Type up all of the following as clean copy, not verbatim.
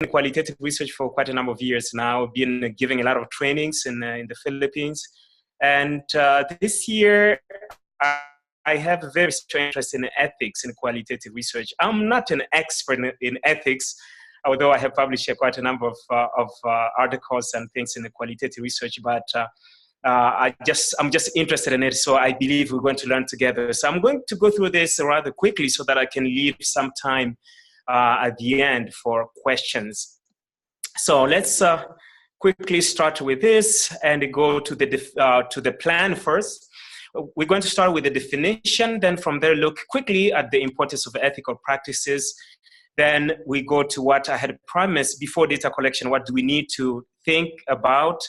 in qualitative research for quite a number of years now, been giving a lot of trainings in the Philippines. And this year, I have a very strong interest in ethics in qualitative research. I'm not an expert in ethics, although I have published quite a number of articles and things in the qualitative research, but I'm just interested in it, so I believe we're going to learn together. So I'm going to go through this rather quickly so that I can leave some time at the end for questions. So let's quickly start with this and go to the plan first. We're going to start with the definition, then from there look quickly at the importance of ethical practices. Then we go to what I had promised before data collection. What do we need to think about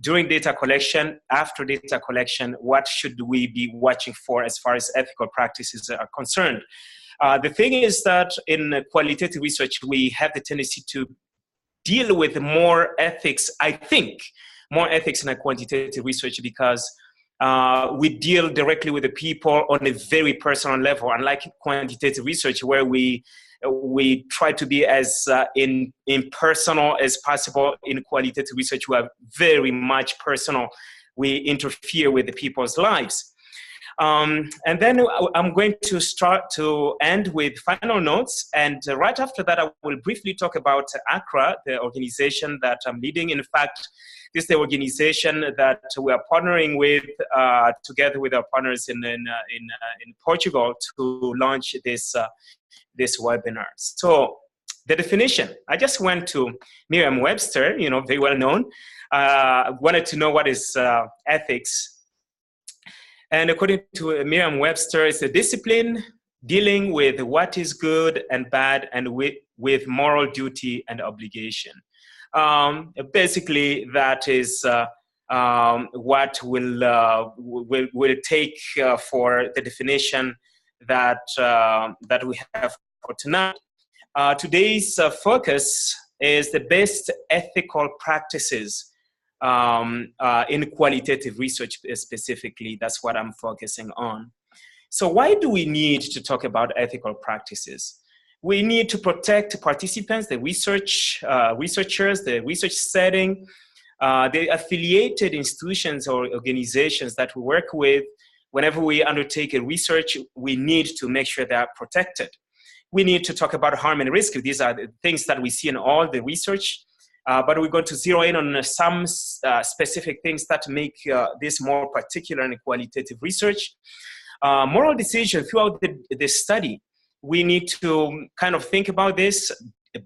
during data collection, after data collection? What should we be watching for as far as ethical practices are concerned? The thing is that in qualitative research, we have the tendency to deal with more ethics, I think, more ethics in a quantitative research because we deal directly with the people on a very personal level, unlike quantitative research where we try to be as impersonal as possible. In qualitative research, we are very much personal. We interfere with the people's lives. And then I'm going to start to end with final notes. And right after that, I will briefly talk about ACRA, the organization that I'm leading. In fact, this is the organization that we are partnering with together with our partners in Portugal to launch this webinar. So the definition, I just went to Merriam-Webster, very well known. Wanted to know what is ethics. And according to Merriam-Webster, it's a discipline dealing with what is good and bad and with moral duty and obligation. Basically, that is what we'll take for the definition that we have for tonight. Today's focus is the best ethical practices in qualitative research specifically. That's what I'm focusing on. So why do we need to talk about ethical practices? We need to protect participants, the researchers, the research setting, the affiliated institutions or organizations that we work with. Whenever we undertake a research, we need to make sure they are protected. We need to talk about harm and risk. These are the things that we see in all the research, but we're going to zero in on some specific things that make this more particular in qualitative research. Moral decision throughout the study. We need to kind of think about this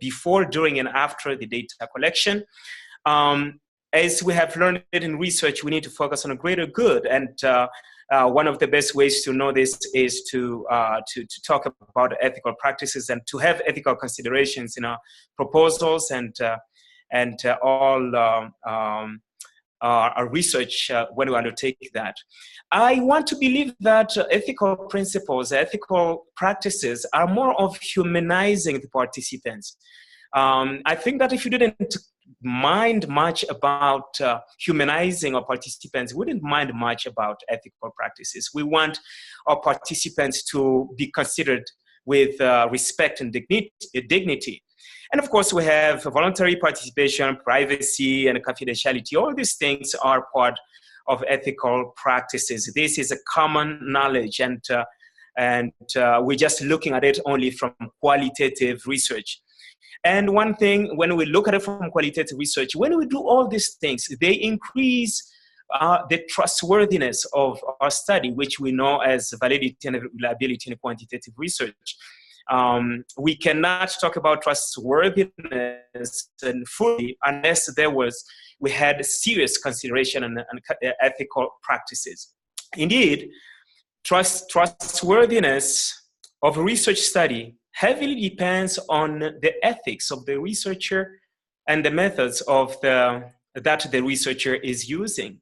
before, during, and after the data collection. As we have learned in research, we need to focus on a greater good. And one of the best ways to know this is to talk about ethical practices and to have ethical considerations in our proposals and all our research when we undertake that. I want to believe that ethical principles, ethical practices are more of humanizing the participants. I think that if you didn't mind much about humanizing our participants, we wouldn't mind much about ethical practices. We want our participants to be considered with respect and dignity. And of course, we have voluntary participation, privacy, and confidentiality. All these things are part of ethical practices. This is a common knowledge, and we're just looking at it only from qualitative research. And one thing, when we look at it from qualitative research, when we do all these things, they increase the trustworthiness of our study, which we know as validity and reliability in quantitative research. We cannot talk about trustworthiness and fully unless we had serious consideration and ethical practices. Indeed, trustworthiness of a research study heavily depends on the ethics of the researcher and the methods that the researcher is using.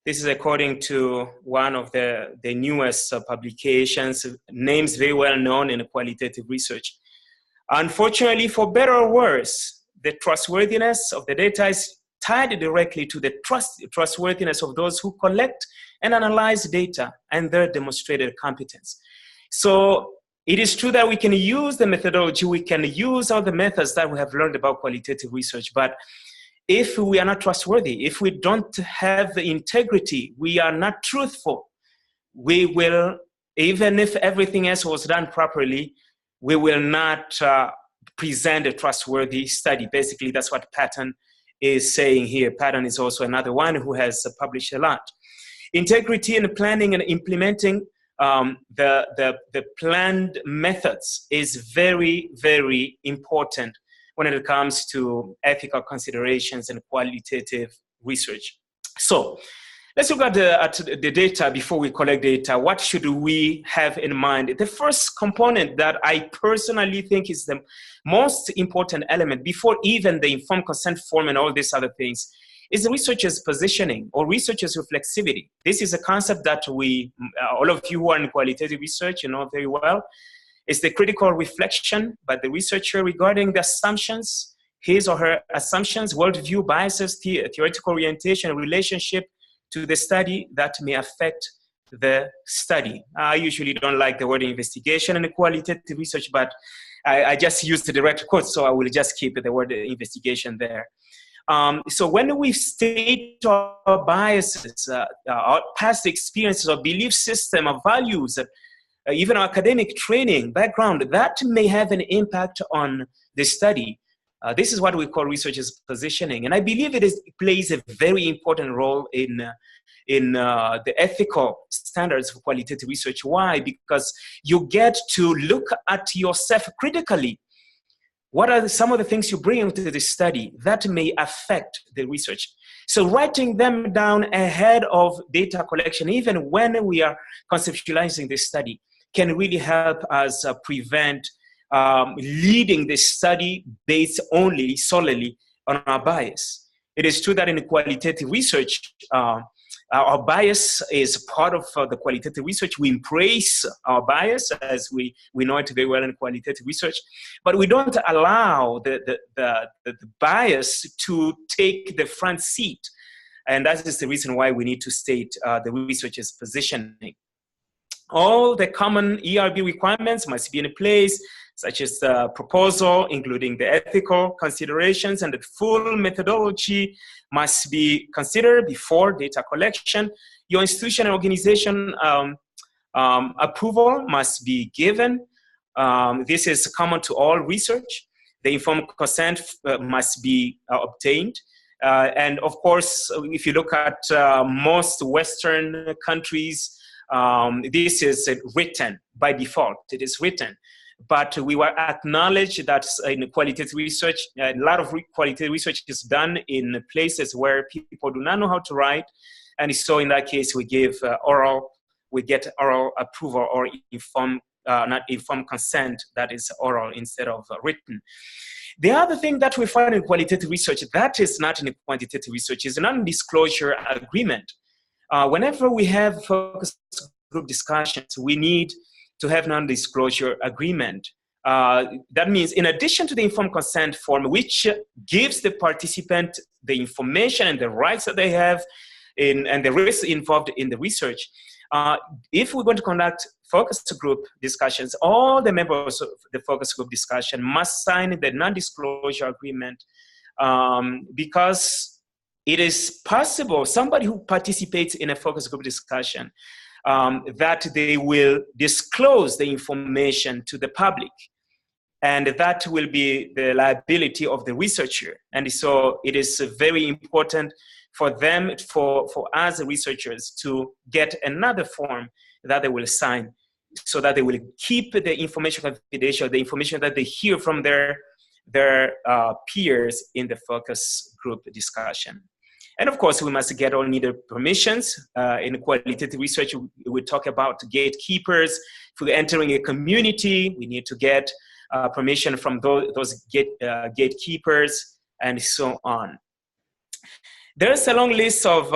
This is according to one of the newest publications, names very well known in qualitative research. Unfortunately, for better or worse, the trustworthiness of the data is tied directly to the trustworthiness of those who collect and analyze data and their demonstrated competence. So It is true that we can use the methodology, we can use all the methods that we have learned about qualitative research, but if we are not trustworthy, if we don't have the integrity, we are not truthful, we will, even if everything else was done properly, we will not present a trustworthy study. Basically, that's what Patton is saying here. Patton is also another one who has published a lot. Integrity in planning and implementing the planned methods is very, very important when it comes to ethical considerations and qualitative research. So let's look at the data before we collect data. What should we have in mind? The first component that I personally think is the most important element before even the informed consent form and all these other things is the researcher's positioning or researcher's reflexivity. This is a concept that we, all of you who are in qualitative research, you know very well. It's the critical reflection by the researcher regarding the assumptions, his or her assumptions, worldview, biases, theoretical orientation, relationship to the study that may affect the study. I usually don't like the word investigation in qualitative research, but I just use the direct quote, so I will just keep the word investigation there. So when we state our biases, our past experiences, our belief system, our values, even our academic training, background, that may have an impact on the study. This is what we call researchers' positioning. And I believe it plays a very important role in the ethical standards of qualitative research. Why? Because you get to look at yourself critically. What are some of the things you bring into the study that may affect the research? So writing them down ahead of data collection, even when we are conceptualizing the study, can really help us prevent leading the study based solely on our bias. It is true that in qualitative research, our bias is part of the qualitative research. We embrace our bias, as we know it very well in qualitative research, but we don't allow the bias to take the front seat. And that is the reason why we need to state the researcher's positioning. All the common ERB requirements must be in place, such as the proposal, including the ethical considerations, and the full methodology must be considered before data collection. Your institution and organization approval must be given. This is common to all research. The informed consent must be obtained. And of course, if you look at most Western countries, this is written by default. It is written. But we will acknowledge that in qualitative research, a lot of qualitative research is done in places where people do not know how to write. And so in that case, we get oral approval or not informed consent that is oral instead of written. The other thing that we find in qualitative research that is not in quantitative research is a non-disclosure agreement. Whenever we have focus group discussions, we need to have non-disclosure agreement. That means in addition to the informed consent form, which gives the participant the information and the rights that they have and the risks involved in the research, if we're going to conduct focus group discussions, all the members of the focus group discussion must sign the non-disclosure agreement because it is possible somebody who participates in a focus group discussion that they will disclose the information to the public, and that will be the liability of the researcher. And so it is very important for them, for us researchers, to get another form that they will sign so that they will keep the information confidential, the information that they hear from their peers in the focus group discussion. And of course, we must get all needed permissions. In qualitative research, we talk about gatekeepers. If we're entering a community, we need to get permission from those gatekeepers and so on. There's a long list of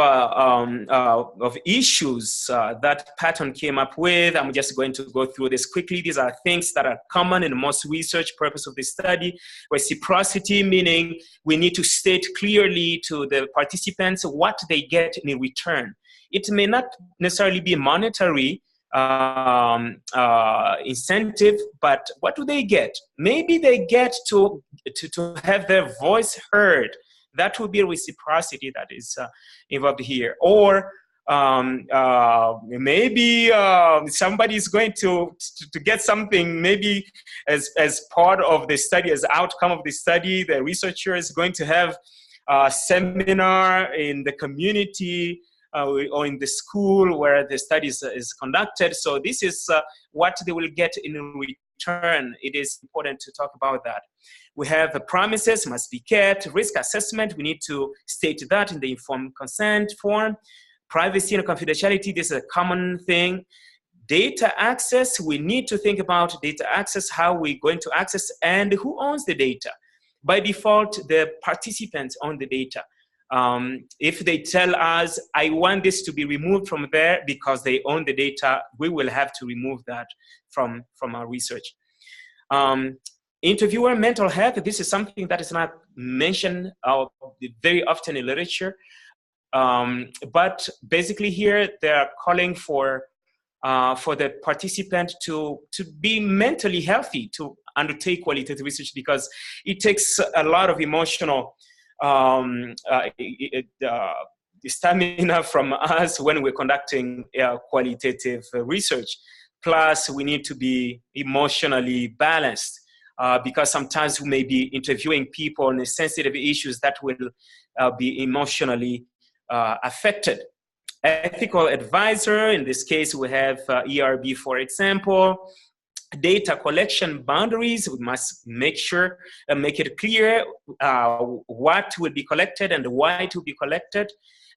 issues that Patton came up with. I'm just going to go through this quickly. These are things that are common in most research purpose of the study. Reciprocity, meaning we need to state clearly to the participants what they get in return. It may not necessarily be monetary incentive, but what do they get? Maybe they get to have their voice heard. That would be a reciprocity that is involved here. Or maybe somebody is going to get something, maybe as part of the study, as outcome of the study. The researcher is going to have a seminar in the community or in the school where the study is conducted. So this is what they will get in return. It is important to talk about that. We have the promises must be kept. Risk assessment, we need to state that in the informed consent form. Privacy and confidentiality, this is a common thing. Data access, we need to think about data access, how we're going to access, and who owns the data. By default, the participants own the data. If they tell us, I want this to be removed from there because they own the data, we will have to remove that from our research. Interviewer mental health, this is something that is not mentioned very often in literature. But basically here, they're calling for the participant to be mentally healthy, to undertake qualitative research, because it takes a lot of emotional stamina from us when we're conducting qualitative research. Plus, we need to be emotionally balanced because sometimes we may be interviewing people on sensitive issues that will be emotionally affected. Ethical advisor, in this case, we have ERB, for example. Data collection boundaries, we must make sure and make it clear what will be collected and why it will be collected.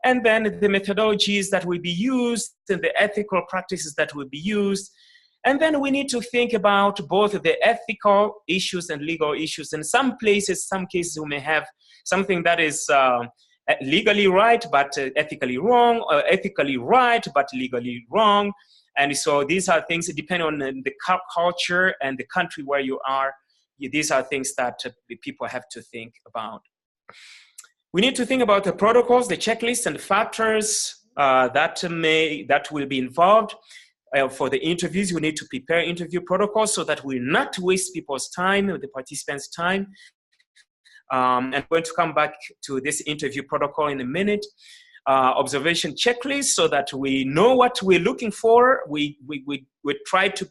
And then the methodologies that will be used and the ethical practices that will be used. And then we need to think about both the ethical issues and legal issues. In some cases, we may have something that is legally right, but ethically wrong, or ethically right, but legally wrong. And so these are things that depend on the culture and the country where you are. These are things that people have to think about. We need to think about the protocols, the checklists, and the factors that will be involved. For the interviews, we need to prepare interview protocols so that we not waste people's time, or the participants' time. And I'm going to come back to this interview protocol in a minute. Observation checklist, so that we know what we're looking for. We try to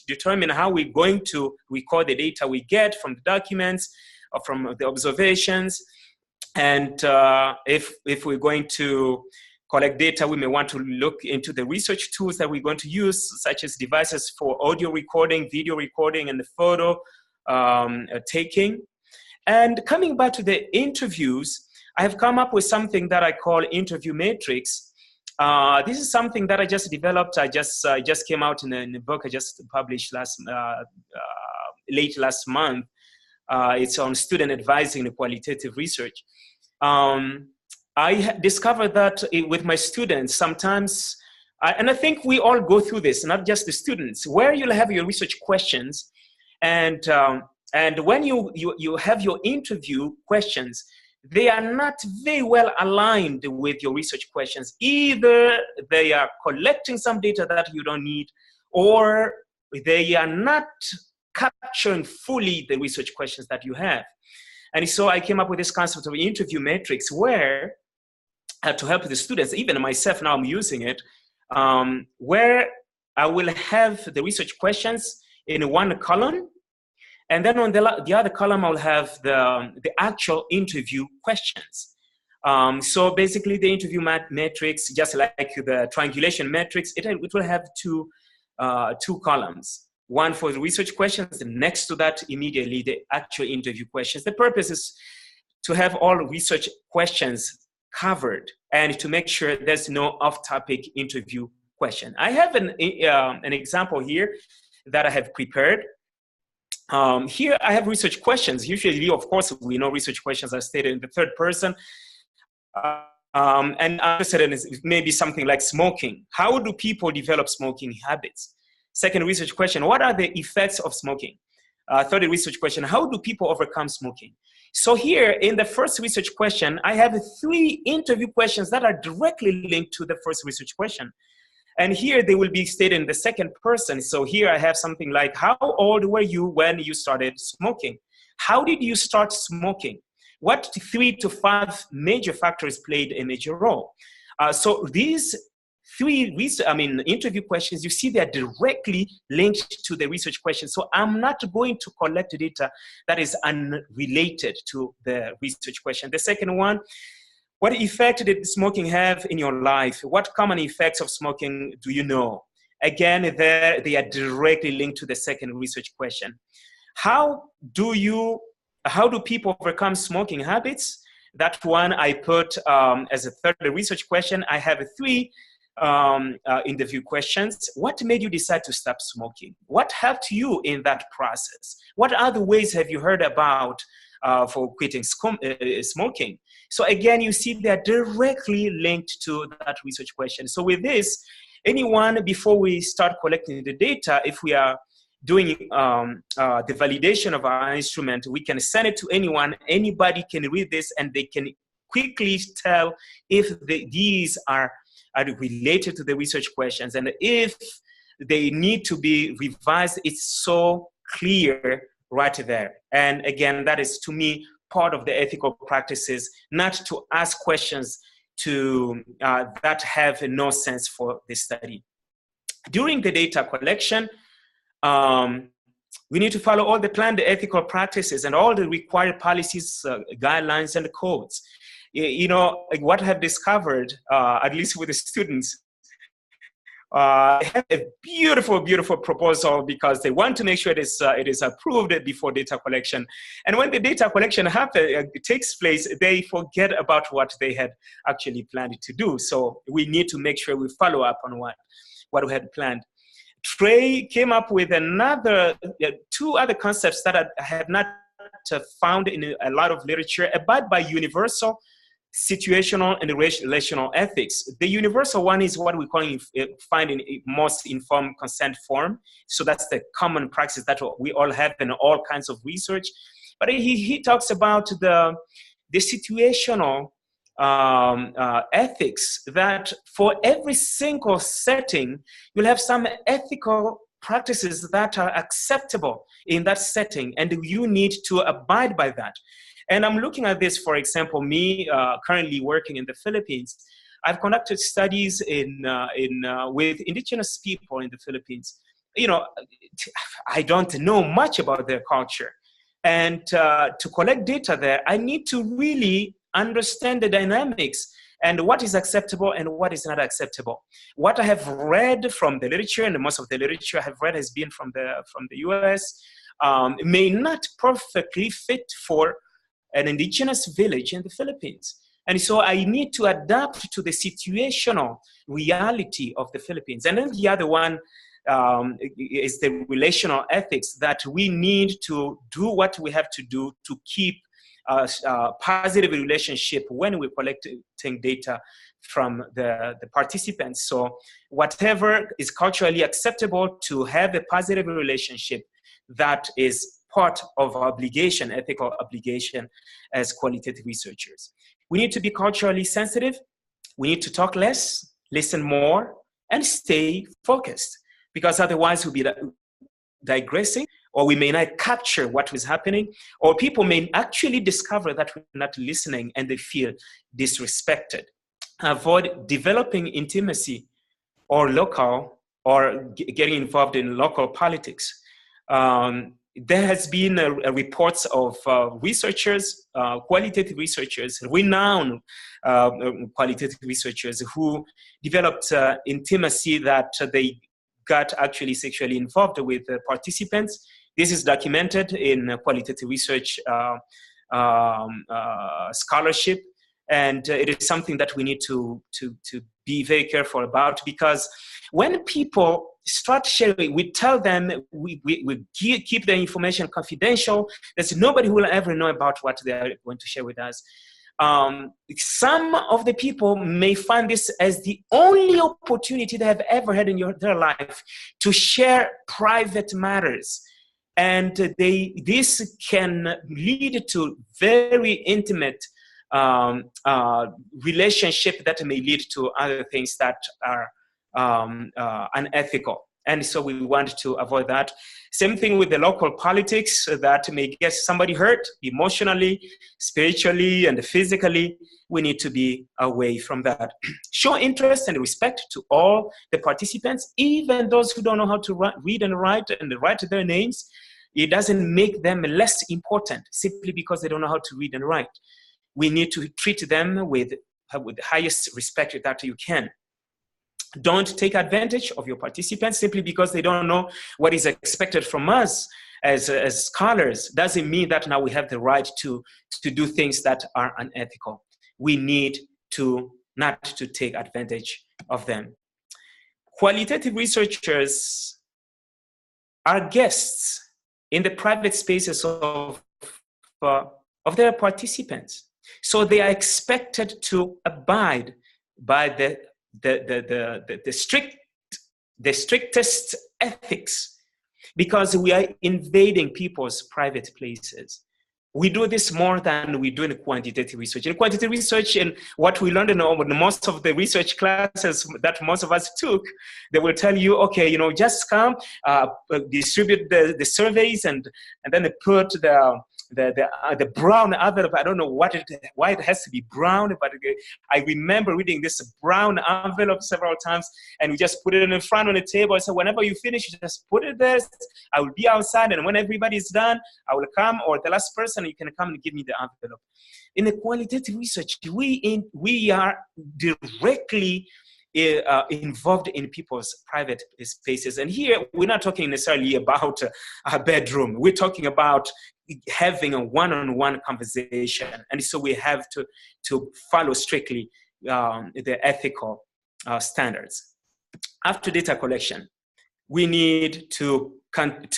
determine how we're going to record the data we get from the documents or from the observations. And if we're going to collect data, we may want to look into the research tools that we're going to use, such as devices for audio recording, video recording, and the photo taking. And coming back to the interviews, I have come up with something that I call interview matrix. This is something that I just developed. I just came out in a book I just published late last month. It's on student advising in qualitative research. I discovered that with my students sometimes, and I think we all go through this, not just the students, where you'll have your research questions, and when you have your interview questions, they are not very well aligned with your research questions. Either they are collecting some data that you don't need, or they are not capturing fully the research questions that you have. And so I came up with this concept of interview matrix where, to help the students, even myself now I'm using it, where I will have the research questions in one column, and then on the other column, I'll have the actual interview questions. So basically the interview matrix, just like the triangulation matrix, it will have two columns. One for the research questions, and next to that immediately the actual interview questions. The purpose is to have all research questions covered and to make sure there's no off-topic interview question. I have an example here that I have prepared. Here I have research questions. Usually, of course, we know research questions are stated in the third person. And I'm interested in maybe something like smoking. How do people develop smoking habits? Second research question, what are the effects of smoking? Third research question, how do people overcome smoking? So here in the first research question, I have 3 interview questions that are directly linked to the first research question. And here they will be stated in the second person. So here I have something like, how old were you when you started smoking? How did you start smoking? What 3 to 5 major factors played a major role? So these 3 interview questions, you see they're directly linked to the research questions. So I'm not going to collect data that is unrelated to the research question. The second one, what effect did smoking have in your life? What common effects of smoking do you know? Again, they are directly linked to the second research question. How do people overcome smoking habits? That one I put as a third research question. I have 3 interview questions. What made you decide to stop smoking? What helped you in that process? What other ways have you heard about for quitting smoking? So again, you see they're directly linked to that research question. So with this, anyone, before we start collecting the data, if we are doing the validation of our instrument, we can send it to anyone. Anybody can read this and they can quickly tell if these are related to the research questions. And if they need to be revised, it's so clear right there. And again, that is to me part of the ethical practices, not to ask questions that have no sense for the study. During the data collection, we need to follow all the planned ethical practices and all the required policies, guidelines, and codes. You know, what I have discovered, at least with the students, they have a beautiful, beautiful proposal because they want to make sure it is approved before data collection. And when the data collection takes place, they forget about what they had actually planned to do. So we need to make sure we follow up on what we had planned. Trey came up with 2 other concepts that I have not found in a lot of literature. Abide by universal, situational, and relational ethics. The universal one is what we find in most informed consent form. So that's the common practice that we all have in all kinds of research. But he talks about the situational ethics, that for every single setting, you'll have some ethical practices that are acceptable in that setting, and you need to abide by that. And I'm looking at this, for example, me currently working in the Philippines. I've conducted studies with indigenous people in the Philippines. You know, I don't know much about their culture. And to collect data there, I need to really understand the dynamics and what is acceptable and what is not acceptable. What I have read from the literature, and most of the literature I have read has been from the US, may not perfectly fit for an indigenous village in the Philippines. And so I need to adapt to the situational reality of the Philippines. And then the other one is the relational ethics, that we need to do what we have to do to keep a positive relationship when we're collecting data from the participants. So whatever is culturally acceptable, to have a positive relationship, that is part of our obligation, ethical obligation as qualitative researchers. We need to be culturally sensitive. We need to talk less, listen more, and stay focused, because otherwise we'll be digressing, or we may not capture what is happening, or people may actually discover that we're not listening and they feel disrespected. Avoid developing intimacy or getting involved in local politics. There has been reports of researchers, qualitative researchers, renowned qualitative researchers who developed intimacy that they got actually sexually involved with participants. This is documented in qualitative research scholarship, and it is something that we need to be very careful about, because when people start sharing, we tell them we keep the information confidential. There's nobody who will ever know about what they are going to share with us. Some of the people may find this as the only opportunity they have ever had in their life to share private matters. And this can lead to very intimate relationship that may lead to other things that are unethical. And so we want to avoid that. Same thing with the local politics that may get somebody hurt emotionally, spiritually, and physically. We need to be away from that. Show interest and respect to all the participants, even those who don't know how to read and write their names. It doesn't make them less important simply because they don't know how to read and write. We need to treat them with the highest respect that you can. Don't take advantage of your participants simply because they don't know what is expected from us as scholars. Doesn't mean that now we have the right to do things that are unethical. We need to not to take advantage of them. Qualitative researchers are guests in the private spaces of their participants. So they are expected to abide by the strictest ethics, because we are invading people's private places. We do this more than we do in quantitative research. In quantitative research, and what we learned in most of the research classes that most of us took, they will tell you, okay, just come, distribute the surveys, and then they put the brown envelope. I don't know why it has to be brown, but I remember reading this brown envelope several times, and we just put it in front on the table. So whenever you finish, you just put it there. I will be outside, and when everybody's done, I will come, or the last person, you can come and give me the envelope. In the qualitative research, we are directly involved in people's private spaces. And here, we're not talking necessarily about a bedroom. We're talking about having a one-on-one conversation. And so we have to follow strictly the ethical standards. After data collection, we need to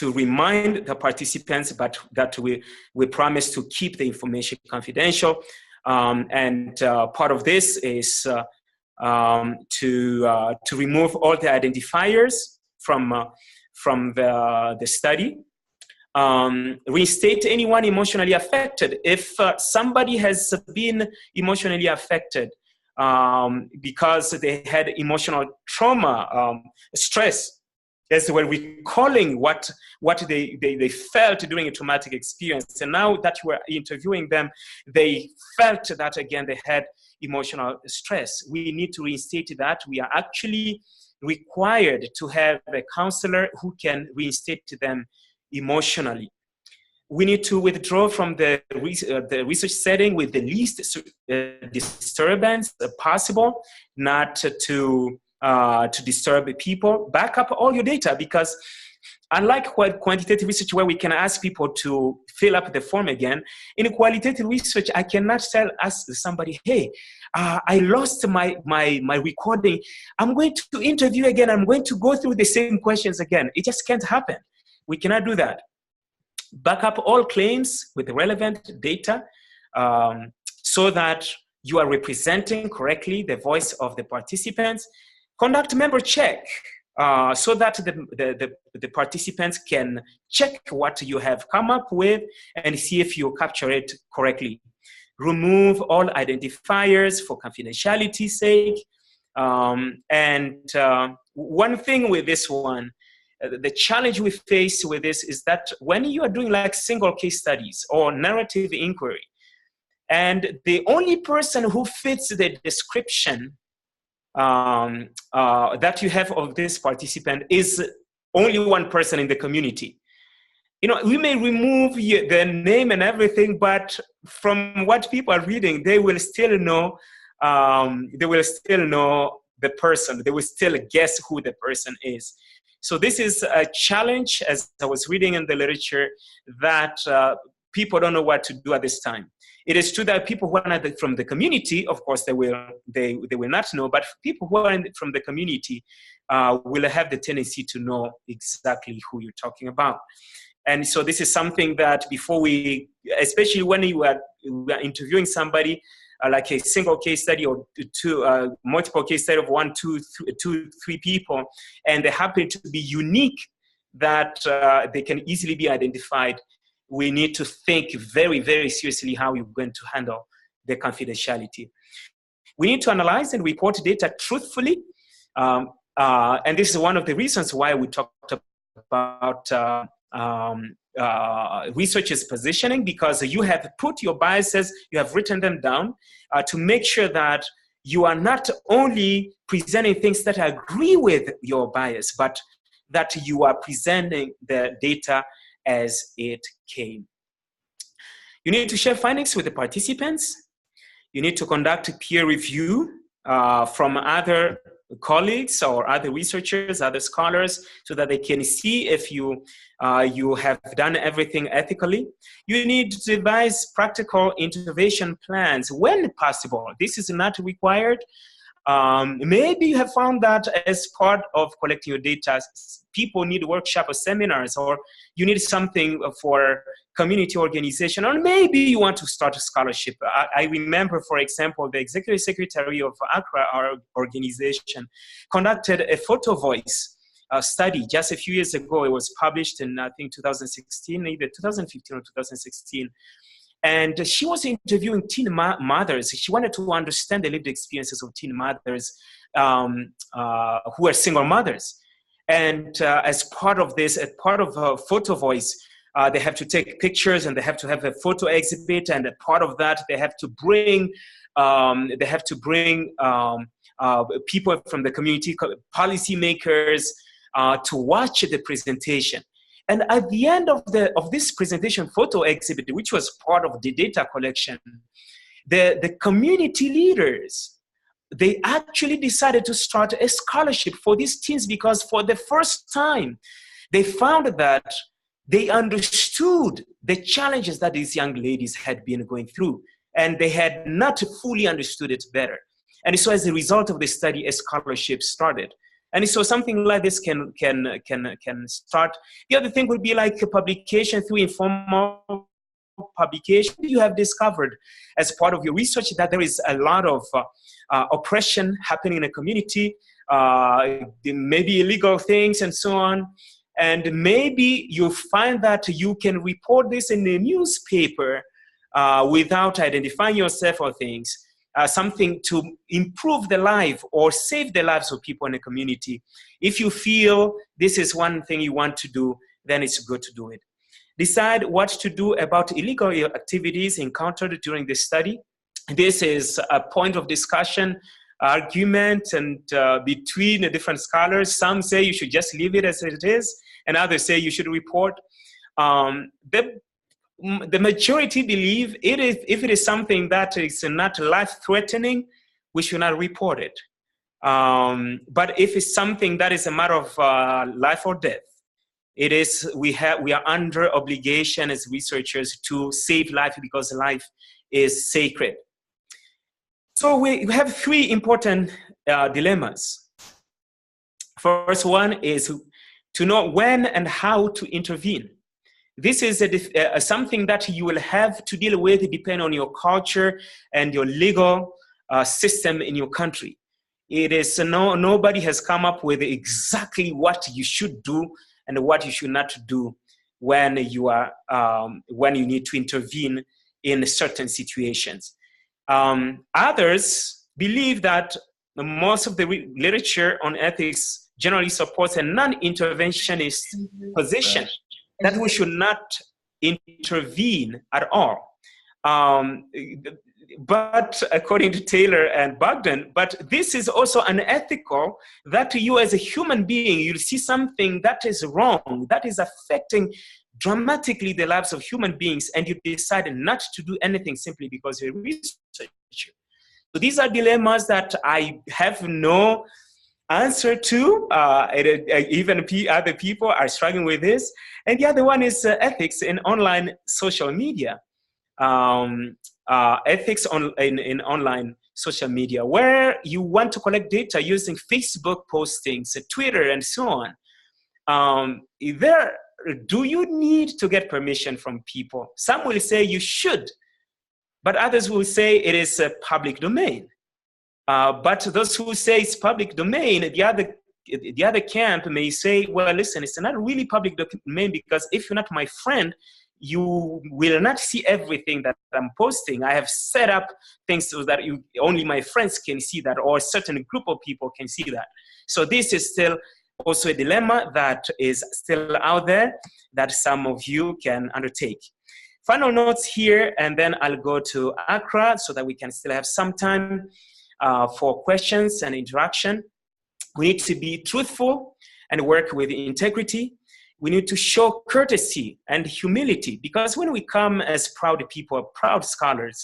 remind the participants that we promise to keep the information confidential. And part of this is to remove all the identifiers from the study. Reinstate anyone emotionally affected. If somebody has been emotionally affected because they had emotional trauma, stress, as we're recalling what they felt during a traumatic experience. And now that we're interviewing them, they felt that, again, they had emotional stress. We need to reinstate that. We are actually required to have a counselor who can reinstate them emotionally. We need to withdraw from the research setting with the least disturbance possible, not to disturb people. Back up all your data, because unlike quantitative research where we can ask people to fill up the form again, in qualitative research, I cannot ask somebody, hey, I lost my recording. I'm going to interview again. I'm going to go through the same questions again. It just can't happen. We cannot do that. Back up all claims with relevant data so that you are representing correctly the voice of the participants. Conduct member check so that the participants can check what you have come up with and see if you capture it correctly. Remove all identifiers for confidentiality's sake. And one thing with this one, the challenge we face with this is that when you are doing like single case studies or narrative inquiry, and the only person who fits the description that you have of this participant is only one person in the community. We may remove the name and everything, but from what people are reading, they will still know. They will still know the person. They will still guess who the person is. So this is a challenge, as I was reading in the literature, that people don't know what to do at this time. It is true that people who are not from the community, of course, they will not know, but people who are from the community will have the tendency to know exactly who you're talking about. And so this is something that before we, especially when we are interviewing somebody, like a single case study or multiple case study of 1, 2, 3 people, and they happen to be unique, that they can easily be identified. We need to think very, very seriously how we're going to handle the confidentiality. We need to analyze and report data truthfully. And this is one of the reasons why we talked about researchers positioning, because you have put your biases, you have written them down to make sure that you are not only presenting things that agree with your bias, but that you are presenting the data as it came. You need to share findings with the participants. You need to conduct a peer review from other colleagues or other researchers, other scholars, so that they can see if you have done everything ethically. You need to devise practical intervention plans when possible. This is not required. Maybe you have found that as part of collecting your data, people need workshop or seminars, or you need something for community organization, or maybe you want to start a scholarship. I remember, for example, the executive secretary of Accra, our organization, conducted a photo voice study just a few years ago. It was published in, I think, 2016, either 2015 or 2016. And she was interviewing teen mothers. She wanted to understand the lived experiences of teen mothers who are single mothers. And as part of this, as part of her photo voice, they have to take pictures and they have to have a photo exhibit. And as part of that, they have to bring people from the community, policymakers, to watch the presentation. And at the end of this presentation photo exhibit, which was part of the data collection, the community leaders, they actually decided to start a scholarship for these teens, because for the first time, they found that they understood the challenges that these young ladies had been going through, and they had not fully understood it better. And so as a result of the study, a scholarship started. And so something like this can start. The other thing would be like a publication through informal publication. You have discovered as part of your research that there is a lot of oppression happening in a community, maybe illegal things and so on. And maybe you find that you can report this in the newspaper without identifying yourself or things. Something to improve the life or save the lives of people in the community. If you feel this is one thing you want to do, then it's good to do it. Decide what to do about illegal activities encountered during the study. This is a point of discussion, argument, and between the different scholars. Some say you should just leave it as it is, and others say you should report. The majority believe if it is something that is not life-threatening, we should not report it. But if it's something that is a matter of life or death, we are under obligation as researchers to save life, because life is sacred. So we have three important dilemmas. First one is to know when and how to intervene. This is something that you will have to deal with depending on your culture and your legal system in your country. It is nobody has come up with exactly what you should do and what you should not do when you need to intervene in certain situations. Others believe that most of the literature on ethics generally supports a non-interventionist position, that we should not intervene at all. But according to Taylor and Bogdan, but this is also unethical, that you as a human being, you see something that is wrong, that is affecting dramatically the lives of human beings, and you decide not to do anything simply because you're a researcher. So these are dilemmas that I have no answer to. Even other people are struggling with this. And the other one is ethics in online social media. Ethics in online social media, where you want to collect data using Facebook postings, Twitter, and so on. Do you need to get permission from people? Some will say you should, but others will say it is a public domain. But those who say it's public domain, the other camp may say, well, listen, it's not really public domain, because if you're not my friend, you will not see everything that I'm posting. I have set up things so that only my friends can see that, or a certain group of people can see that. So this is still also a dilemma that is still out there that some of you can undertake. Final notes here, and then I'll go to Accra so that we can still have some time for questions and interaction. We need to be truthful and work with integrity. We need to show courtesy and humility, because when we come as proud people, proud scholars,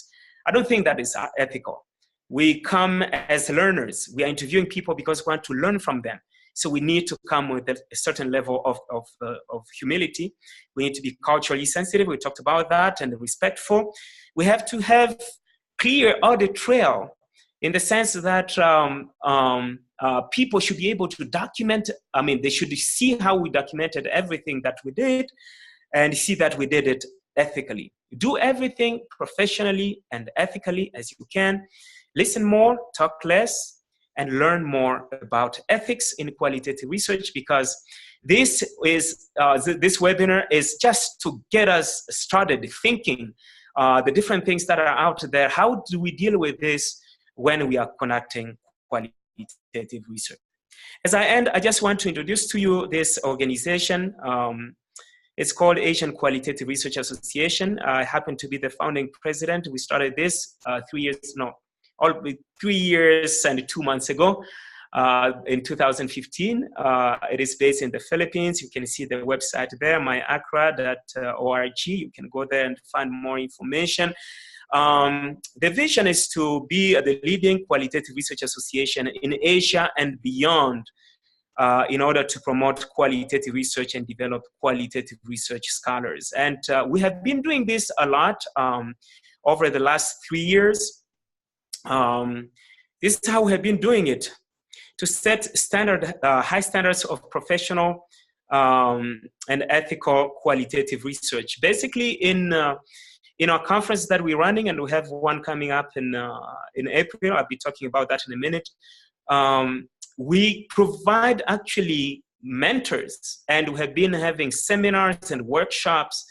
I don't think that is ethical. We come as learners. We are interviewing people because we want to learn from them. So we need to come with a certain level of humility. We need to be culturally sensitive. We talked about that, and respectful. We have to have clear audit trail, in the sense that people should be able to document. I mean, they should see how we documented everything that we did, and see that we did it ethically. Do everything professionally and ethically as you can. Listen more, talk less, and learn more about ethics in qualitative research, because this webinar is just to get us started thinking the different things that are out there. How do we deal with this when we are conducting qualitative research? As I end, I just want to introduce to you this organization. It's called Asian Qualitative Research Association. I happen to be the founding president. We started this 3 years and 2 months ago, in 2015. It is based in the Philippines. You can see the website there, myacra.org. You can go there and find more information. The vision is to be the leading qualitative research association in Asia and beyond, in order to promote qualitative research and develop qualitative research scholars. And we have been doing this a lot over the last 3 years. This is how we have been doing it, to set high standards of professional and ethical qualitative research. Basically, in our conference that we're running, and we have one coming up in April, I'll be talking about that in a minute, we provide actually mentors, and we have been having seminars and workshops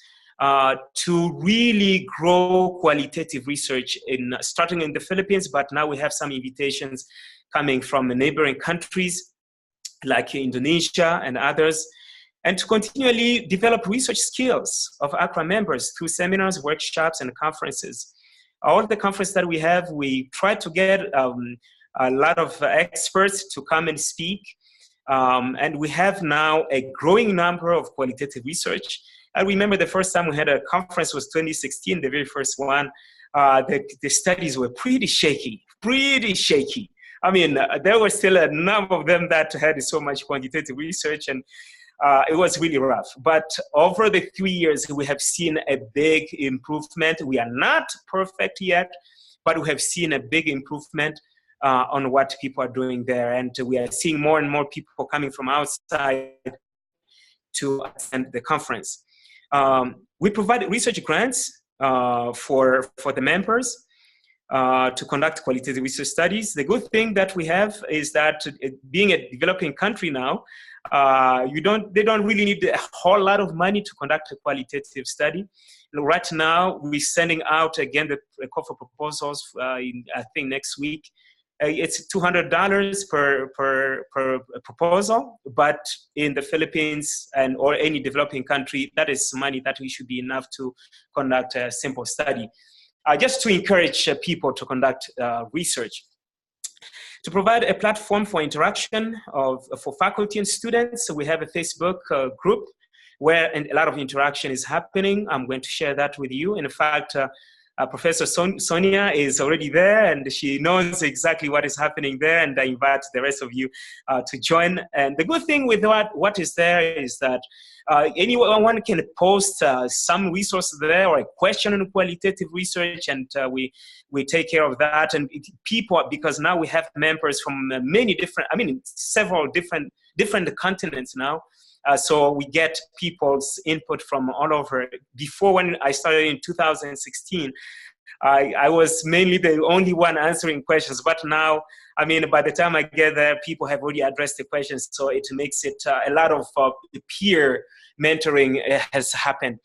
to really grow qualitative research, starting in the Philippines, but now we have some invitations coming from neighboring countries like Indonesia and others, and to continually develop research skills of ACRA members through seminars, workshops, and conferences. All the conferences that we have, we try to get a lot of experts to come and speak, and we have now a growing number of qualitative research. I remember the first time we had a conference was 2016, the very first one. The studies were pretty shaky. I mean, there were still a number of them that had so much quantitative research, and it was really rough. But over the 3 years, we have seen a big improvement. We are not perfect yet, but we have seen a big improvement on what people are doing there. And we are seeing more and more people coming from outside to attend the conference. We provide research grants for the members to conduct qualitative research studies. The good thing that we have is that being a developing country now, they don't really need a whole lot of money to conduct a qualitative study. Right now, we're sending out again the call for proposals. I think next week. It's $200 per proposal, but in the Philippines or any developing country, that is money that should be enough to conduct a simple study. Just to encourage people to conduct research. To provide a platform for interaction for faculty and students, so we have a Facebook group where a lot of interaction is happening. I'm going to share that with you. In fact, Professor Sonia is already there, and she knows exactly what is happening there, and I invite the rest of you to join. And the good thing with what is there is that anyone can post some resource there or a question on qualitative research, and we take care of that. And people, because now we have members from many different, several different continents now. So we get people's input from all over. Before, when I started in 2016, I was mainly the only one answering questions. But now, by the time I get there, people have already addressed the questions. So it makes it a lot of peer mentoring has happened.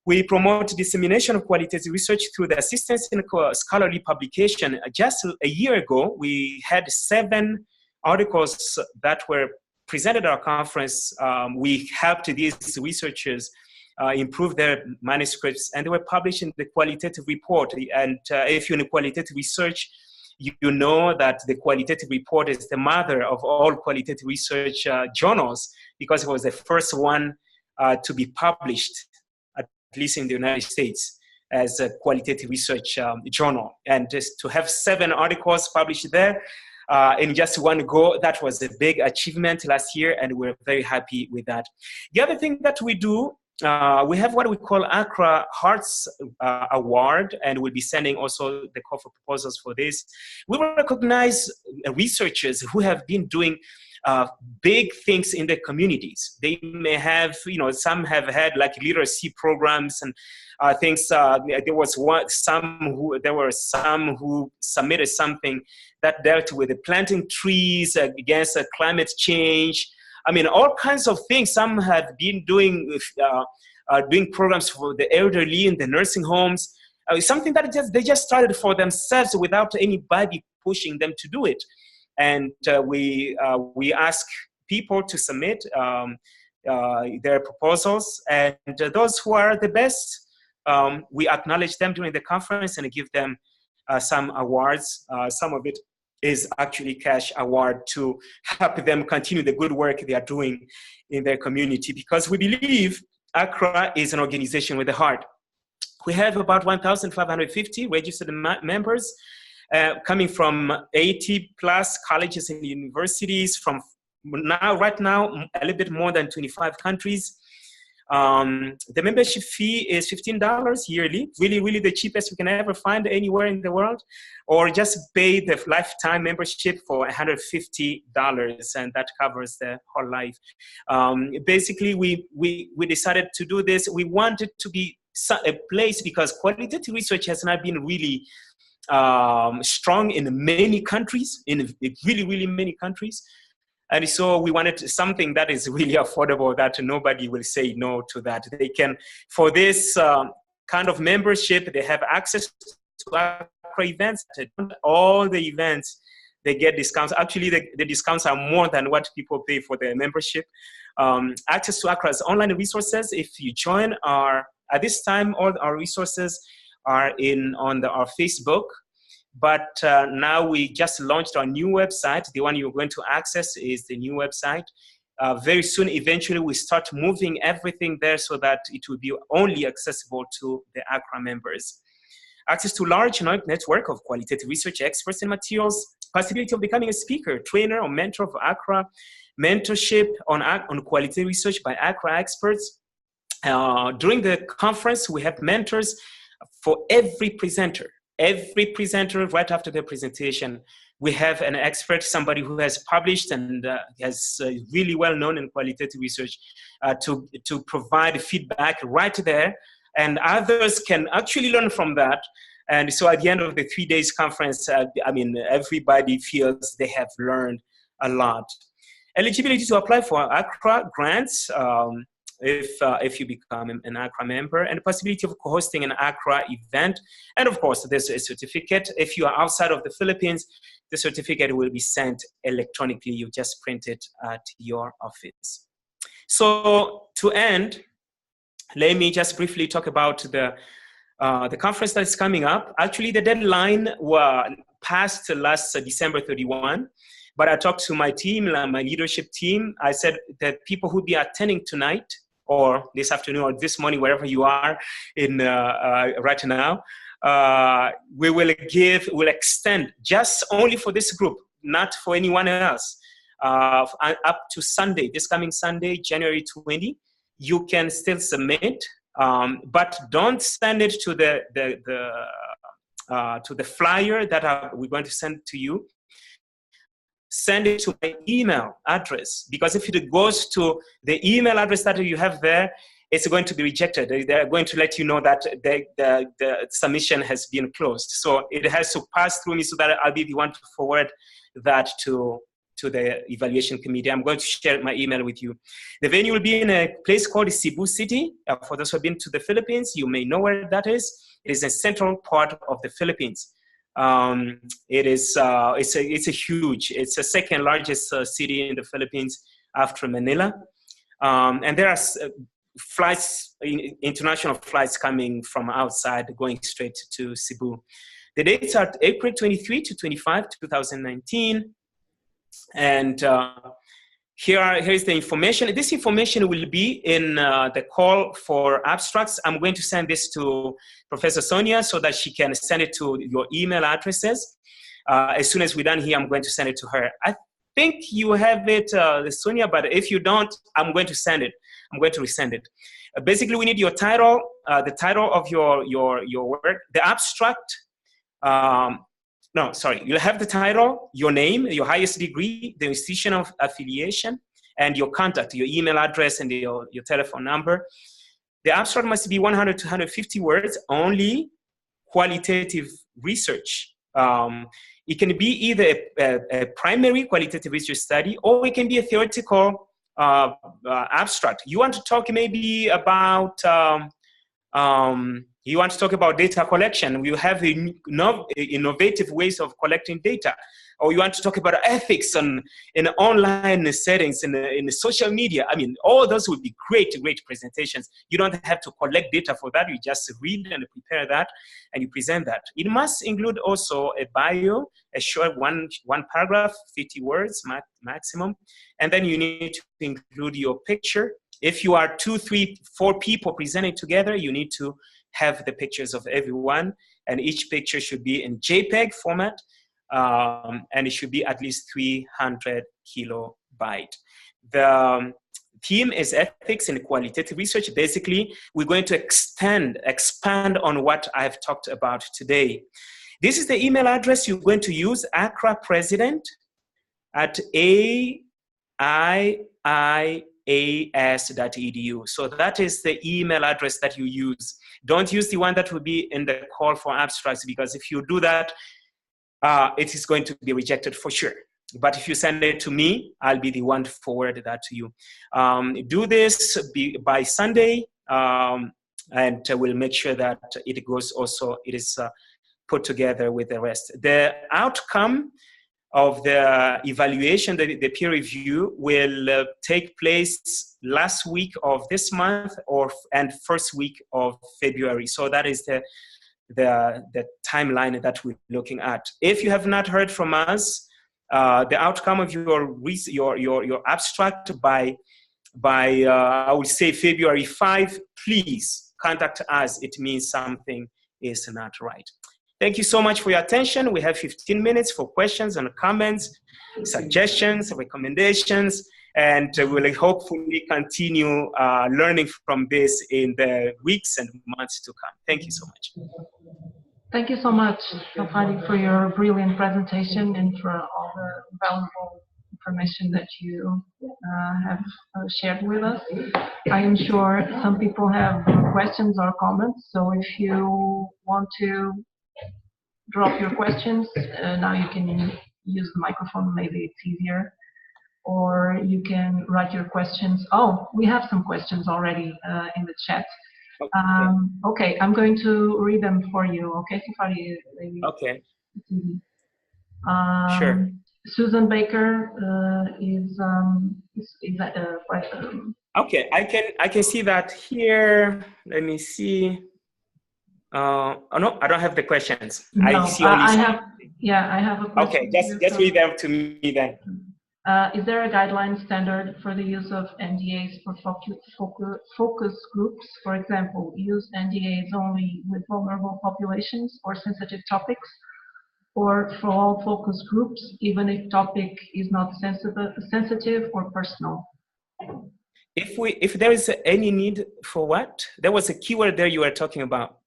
We promote dissemination of qualitative research through the assistance in scholarly publication. Just a year ago, we had 7 articles that were presented at our conference. We helped these researchers improve their manuscripts, and they were published in the qualitative report. And if you're in qualitative research, you know that the qualitative report is the mother of all qualitative research journals, because it was the first one to be published, at least in the United States, as a qualitative research journal. And just to have 7 articles published there in just one go, that was a big achievement last year, and we're very happy with that. The other thing that we do, we have what we call Accra Hearts Award, and we'll be sending also the call for proposals for this. We will recognize researchers who have been doing big things in their communities. They may have, some have had like literacy programs and things. There were some who submitted something that dealt with planting trees against climate change. I mean, all kinds of things. Some have been doing programs for the elderly in the nursing homes. Something that they just started for themselves without anybody pushing them to do it. And we ask people to submit their proposals, and those who are the best, we acknowledge them during the conference and give them some awards. Some of it is actually cash award to help them continue the good work they are doing in their community, because we believe Accra is an organization with a heart. We have about 1,550 registered members coming from 80 plus colleges and universities from right now, a little bit more than 25 countries. The membership fee is $15 yearly, really the cheapest you can ever find anywhere in the world, or just pay the lifetime membership for $150, and that covers the whole life. Basically, we decided to do this. We wanted to be a place, because qualitative research has not been really strong in many countries, in really many countries. And so we wanted something that is really affordable, that nobody will say no to that. They can, for this kind of membership, they have access to Accra events. All the events, they get discounts. Actually, the discounts are more than what people pay for their membership. Access to Accra's online resources. If you join at this time, all our resources are on our Facebook. But now we just launched our new website. The one you're going to access is the new website. Very soon, eventually, we start moving everything there so that it will be only accessible to the Accra members. Access to large network of qualitative research experts and materials. Possibility of becoming a speaker, trainer, or mentor of Accra. Mentorship on qualitative research by Accra experts. During the conference, we have mentors for every presenter. Every presenter, right after their presentation, we have an expert, somebody who has published and has really well known in qualitative research to provide feedback right there. And others can actually learn from that. And so at the end of the 3 days conference, everybody feels they have learned a lot. Eligibility to apply for Accra grants. If you become an Accra member, and the possibility of hosting an Accra event. And of course, there's a certificate. If you are outside of the Philippines, the certificate will be sent electronically. You just print it at your office. So to end, let me just briefly talk about the conference that's coming up. Actually, the deadline passed last December 31. But I talked to my team, my leadership team. I said that people who be attending tonight, or this afternoon, or this morning, wherever you are right now, we'll extend just only for this group, not for anyone else, up to Sunday, this coming Sunday, January 20. You can still submit, but don't send it to the flyer that we're going to send to you. Send it to my email address, because if it goes to the email address that you have there, it's going to be rejected. They're going to let you know that the submission has been closed. So it has to pass through me so that I'll be the one to forward that to to the evaluation committee. I'm going to share my email with you. The venue will be in a place called Cebu City. For those who have been to the Philippines, you may know where that is. It is a central part of the Philippines. It's a huge, it's the second largest city in the Philippines after Manila. And there are flights, international flights coming from outside going straight to Cebu. The dates are April 23 to 25, 2019. And here's the information. This information will be in the call for abstracts. I'm going to send this to Professor Sonia so that she can send it to your email addresses. As soon as we're done here, I'm going to send it to her. I think you have it, Sonia, but if you don't, I'm going to send it. I'm going to resend it. Basically, we need your title, the title of your work, the abstract. No, sorry, you'll have the title, your name, your highest degree, the institution of affiliation, and your contact, your email address, and your telephone number. The abstract must be 100 to 150 words, only qualitative research. It can be either a primary qualitative research study, or it can be a theoretical abstract. You want to talk maybe about you want to talk about data collection. We have innovative ways of collecting data. Or you want to talk about ethics in online settings, in the social media. I mean, all those would be great presentations. You don't have to collect data for that. You just read and prepare that, and you present that. It must include also a bio, a short one paragraph, 50 words maximum. And then you need to include your picture. If you are 2, 3, 4 people presenting together, you need to have the pictures of everyone, and each picture should be in JPEG format, and it should be at least 300 kilobyte. The theme is ethics in qualitative research. Basically, we're going to expand on what I've talked about today. This is the email address you're going to use, accrapresident@aiias.edu. So that is the email address that you use. Don't use the one that will be in the call for abstracts, because if you do that, it is going to be rejected for sure. But if you send it to me, I'll be the one to forward that to you. Do this by Sunday, and we'll make sure that it is put together with the rest. The outcome of the evaluation, the peer review, will take place last week of this month and first week of February. So that is the timeline that we're looking at. If you have not heard from us, the outcome of your abstract by I would say February 5, please contact us. It means something is not right. Thank you so much for your attention. We have 15 minutes for questions and comments, suggestions, recommendations, and we'll hopefully continue learning from this in the weeks and months to come. Thank you so much. Thank you so much, Safari, for your brilliant presentation and for all the valuable information that you have shared with us. I am sure some people have questions or comments, so if you want to drop your questions, now you can use the microphone, maybe it's easier, or you can write your questions. Oh, we have some questions already in the chat. Okay, I'm going to read them for you. Okay, Safari? Okay. Sure. Susan Baker is okay, I can see that here. Let me see. Oh no, I don't have the questions. No, I see only I have a question. Okay, just read them to me then. Is there a guideline standard for the use of NDAs for focus groups? For example, use NDAs only with vulnerable populations or sensitive topics, or for all focus groups, even if topic is not sensitive or personal? If there is any need for what? There was a keyword there you were talking about.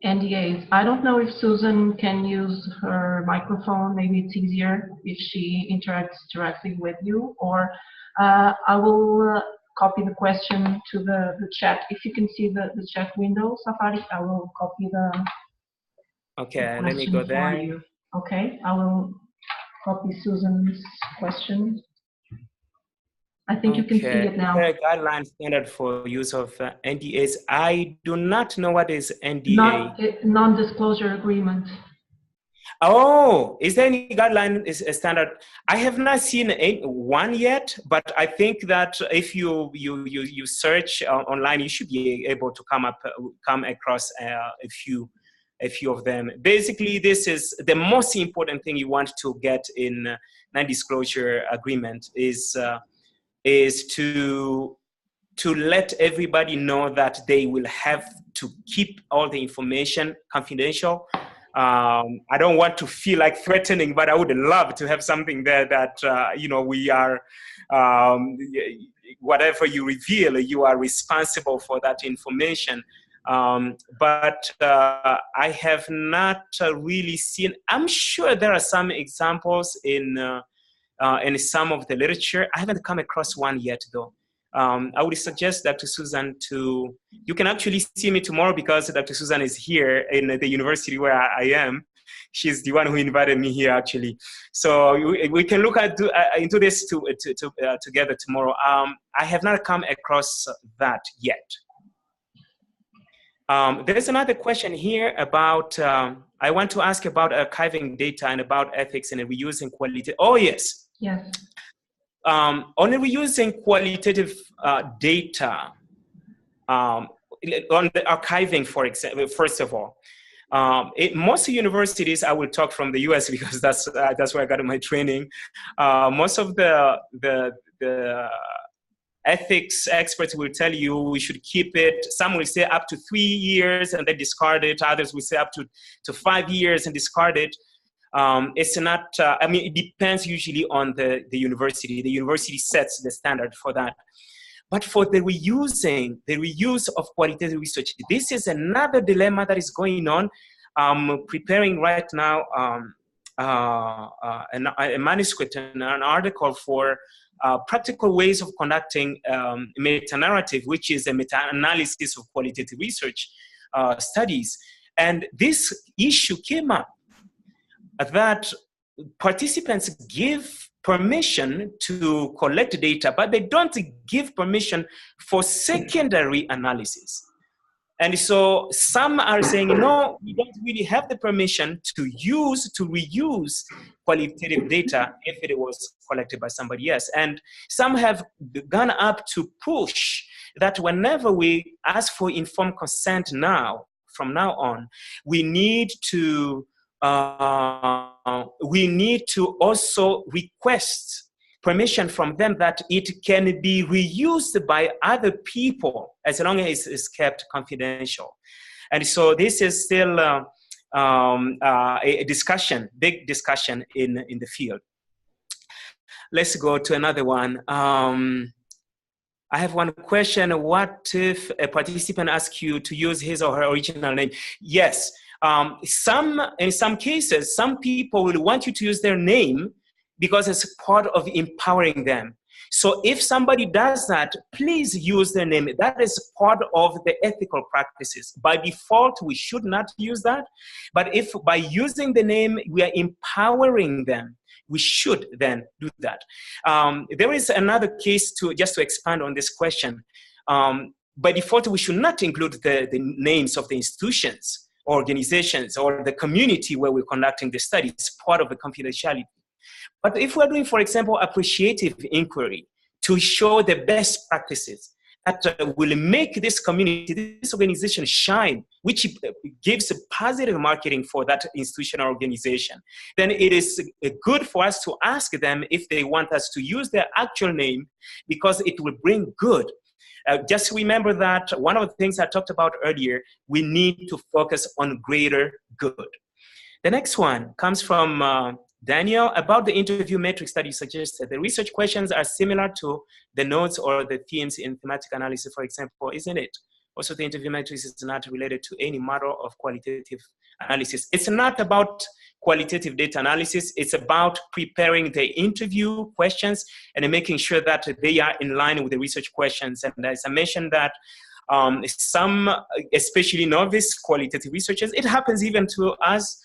NDAs. I don't know if Susan can use her microphone. Maybe it's easier if she interacts directly with you, or I will copy the question to the chat. If you can see the chat window, Safari, I will copy the Okay, let me go there. you. Okay, I will copy Susan's question. I think you can see Okay. it now. Is there a guideline standard for use of NDAs? I do not know what is NDA. Non-disclosure agreement. Oh, is there any guideline is a standard? I have not seen one yet, but I think that if you search online, you should be able to come across a few of them. Basically, this is the most important thing you want to get in non-disclosure agreement is to let everybody know that they will have to keep all the information confidential. I don't want to feel like threatening, but I would love to have something there that, we are, whatever you reveal, you are responsible for that information. But I have not really seen, I'm sure there are some examples in some of the literature. I haven't come across one yet, though. I would suggest Dr. Susan you can actually see me tomorrow because Dr. Susan is here in the university where I am. She's the one who invited me here, actually. So we can look into this together tomorrow. I have not come across that yet. There's another question here about, I want to ask about archiving data and about ethics and reusing quality. Oh, yes. Yes. Only reusing qualitative data on the archiving, for example, first of all. Most universities, I will talk from the US because that's where I got my training. Most of the ethics experts will tell you we should keep it. Some will say up to 3 years and then discard it. Others will say up to 5 years and discard it. It's not, it depends usually on the university. The university sets the standard for that. But for the reuse of qualitative research, this is another dilemma that is going on. I'm preparing right now a manuscript and an article for practical ways of conducting meta-narrative, which is a meta-analysis of qualitative research studies. And this issue came up that participants give permission to collect data, but they don't give permission for secondary analysis. And so some are saying, no, we don't really have the permission to reuse qualitative data if it was collected by somebody else. And some have gone up to push that whenever we ask for informed consent from now on, we need to also request permission from them that it can be reused by other people as long as it's kept confidential. And so this is still a discussion, big discussion in the field. Let's go to another one. I have one question. What if a participant asks you to use his or her original name? Yes. In some cases, some people will want you to use their name because it's part of empowering them. So if somebody does that, please use their name. That is part of the ethical practices. By default, we should not use that. But if by using the name, we are empowering them, we should then do that. There is another case just to expand on this question. By default, we should not include the names of the institutions, organizations, or the community where we're conducting the study. It's part of the confidentiality. But if we're doing, for example, appreciative inquiry to show the best practices that will make this community, this organization shine, which gives a positive marketing for that institution or organization, then it is good for us to ask them if they want us to use their actual name because it will bring good. Just remember that one of the things I talked about earlier, we need to focus on greater good. The next one comes from Daniel. About the interview matrix that you suggested, the research questions are similar to the notes or the themes in thematic analysis, for example, isn't it? Also, the interview matrix is not related to any model of qualitative analysis. It's not about qualitative data analysis. It's about preparing the interview questions and making sure that they are in line with the research questions. And as I mentioned that some, especially novice qualitative researchers, it happens even to us,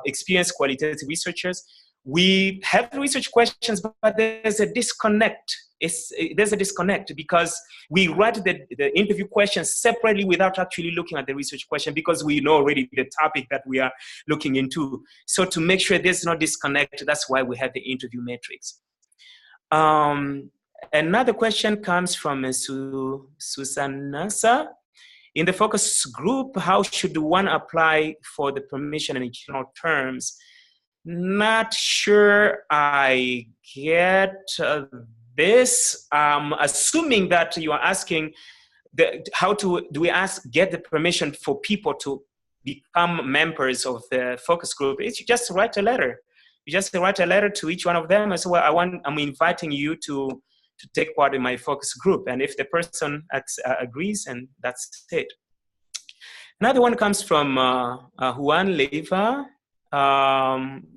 experienced qualitative researchers, we have research questions, but there's a disconnect. There's a disconnect because we write the interview questions separately without actually looking at the research question, because we know already the topic that we are looking into. So to make sure there's no disconnect, that's why we have the interview matrix. Another question comes from Susanasa. In the focus group, how should one apply for the permission in general terms? Not sure I get this. Assuming that you are asking how do we get the permission for people to become members of the focus group? It's you just write a letter. You just write a letter to each one of them and say, well, I'm inviting you to take part in my focus group. And if the person agrees, and that's it. Another one comes from Juan Leiva,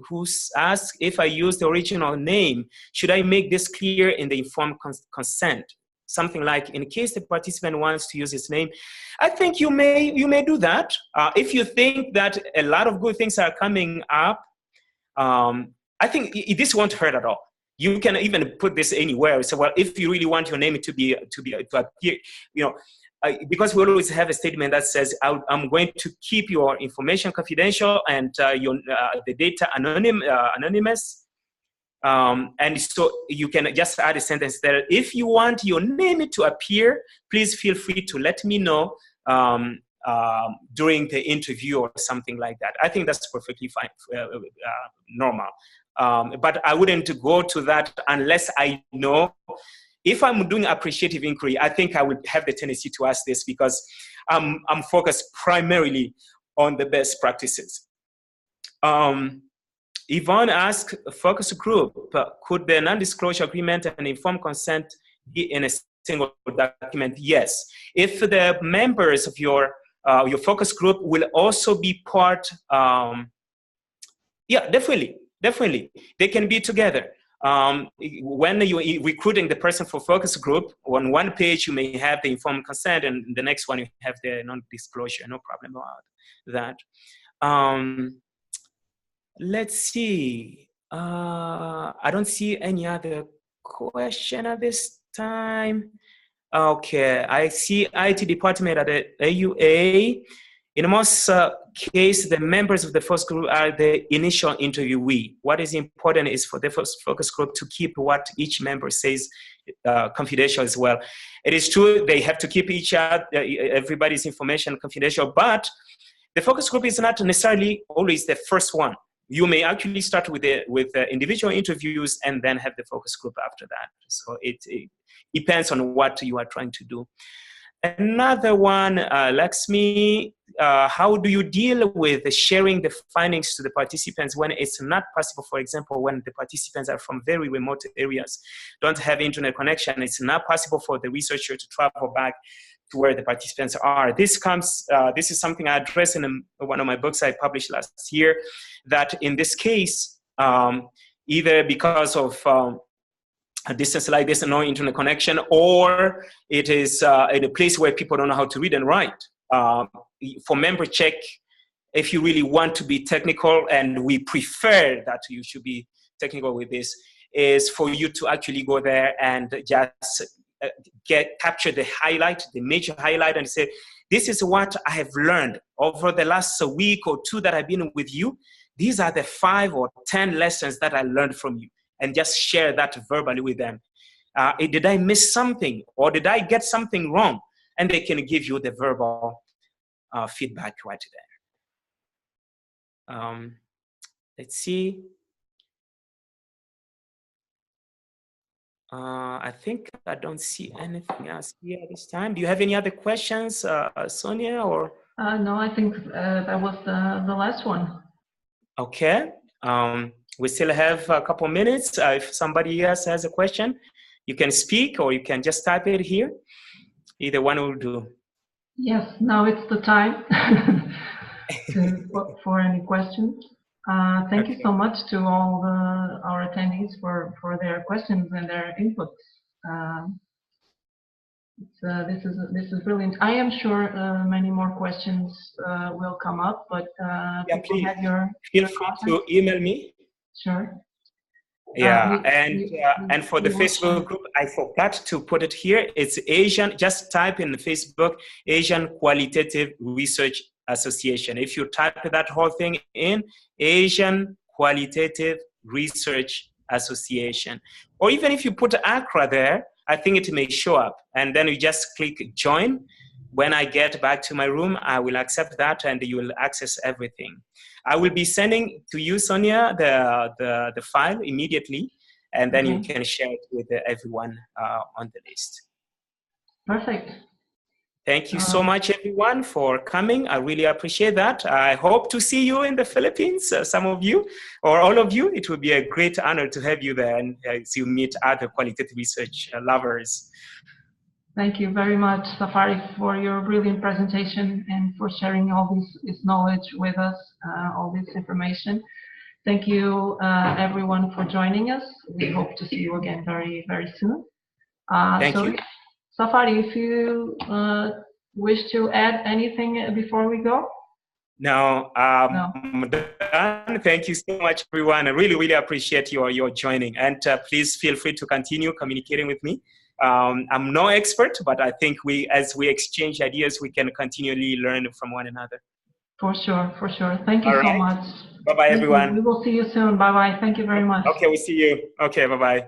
who's asked, if I use the original name, should I make this clear in the informed consent? Something like, in case the participant wants to use his name, I think you may do that. If you think that a lot of good things are coming up, I think this won't hurt at all. You can even put this anywhere. So, well, if you really want your name to appear, because we always have a statement that says, I'm going to keep your information confidential and the data anonymous. And so you can just add a sentence there. If you want your name to appear, please feel free to let me know during the interview or something like that. I think that's perfectly fine, normal. But I wouldn't go to that unless I know. If I'm doing appreciative inquiry, I think I would have the tendency to ask this because I'm focused primarily on the best practices. Yvonne asked, focus group, could the non-disclosure agreement and informed consent be in a single document? Yes. If the members of your focus group will also be part, yeah, definitely. They can be together. When you're recruiting the person for focus group, on one page you may have the informed consent, and the next one you have the non-disclosure. No problem about that. Let's see. I don't see any other question at this time. Okay, I see IT department at the AUA. In most cases, the members of the focus group are the initial interviewee. What is important is for the focus group to keep what each member says confidential as well. It is true they have to keep everybody's information confidential, but the focus group is not necessarily always the first one. You may actually start with individual interviews and then have the focus group after that. So it depends on what you are trying to do. Another one, Lakshmi, how do you deal with sharing the findings to the participants when it's not possible? For example, when the participants are from very remote areas, don't have internet connection, it's not possible for the researcher to travel back to where the participants are. This is something I addressed in one of my books I published last year, that in this case, either because of a distance like this and no internet connection, or it is in a place where people don't know how to read and write. For member check, if you really want to be technical, and we prefer that you should be technical with this, is for you to actually go there and just capture the major highlight, and say, this is what I have learned over the last week or two that I've been with you. These are the 5 or 10 lessons that I learned from you, and just share that verbally with them. Did I miss something, or did I get something wrong? And they can give you the verbal feedback right there. Let's see. I think I don't see anything else here at this time. Do you have any other questions, Sonia? Or no, I think that was the last one. Okay. We still have a couple minutes. If somebody else has a question, you can speak, or you can just type it here. Either one will do. Yes, now it's the time for any questions. Thank you so much to all our attendees for their questions and their inputs. This is brilliant. I am sure many more questions will come up, yeah, please have your feel free to email me. Sure. Yeah, we, and for the we will share. Facebook group, I forgot to put it here. It's Asian. Just type in the Facebook Asian Qualitative Research Association. If you type that whole thing in, Asian Qualitative Research Association, or even if you put Accra there, I think it may show up. And then you just click join. When I get back to my room, I will accept that, and you will access everything. I will be sending to you, Sonia, the file immediately, and then you can share it with everyone on the list. Perfect. Thank you so much, everyone, for coming. I really appreciate that. I hope to see you in the Philippines, some of you, or all of you. It would be a great honor to have you there and to meet other qualitative research lovers. Thank you very much, Safari, for your brilliant presentation and for sharing all this knowledge with us, all this information. Thank you, everyone, for joining us. We hope to see you again very, very soon. Thank you. Safari, if you wish to add anything before we go? No, No. I'm done. Thank you so much, everyone. I really, really appreciate your joining. And please feel free to continue communicating with me. I'm no expert, but I think as we exchange ideas, we can continually learn from one another. For sure, for sure. Thank you so much. Bye-bye, everyone. We will see you soon. Bye-bye. Thank you very much. Okay, we'll see you. Okay, bye-bye.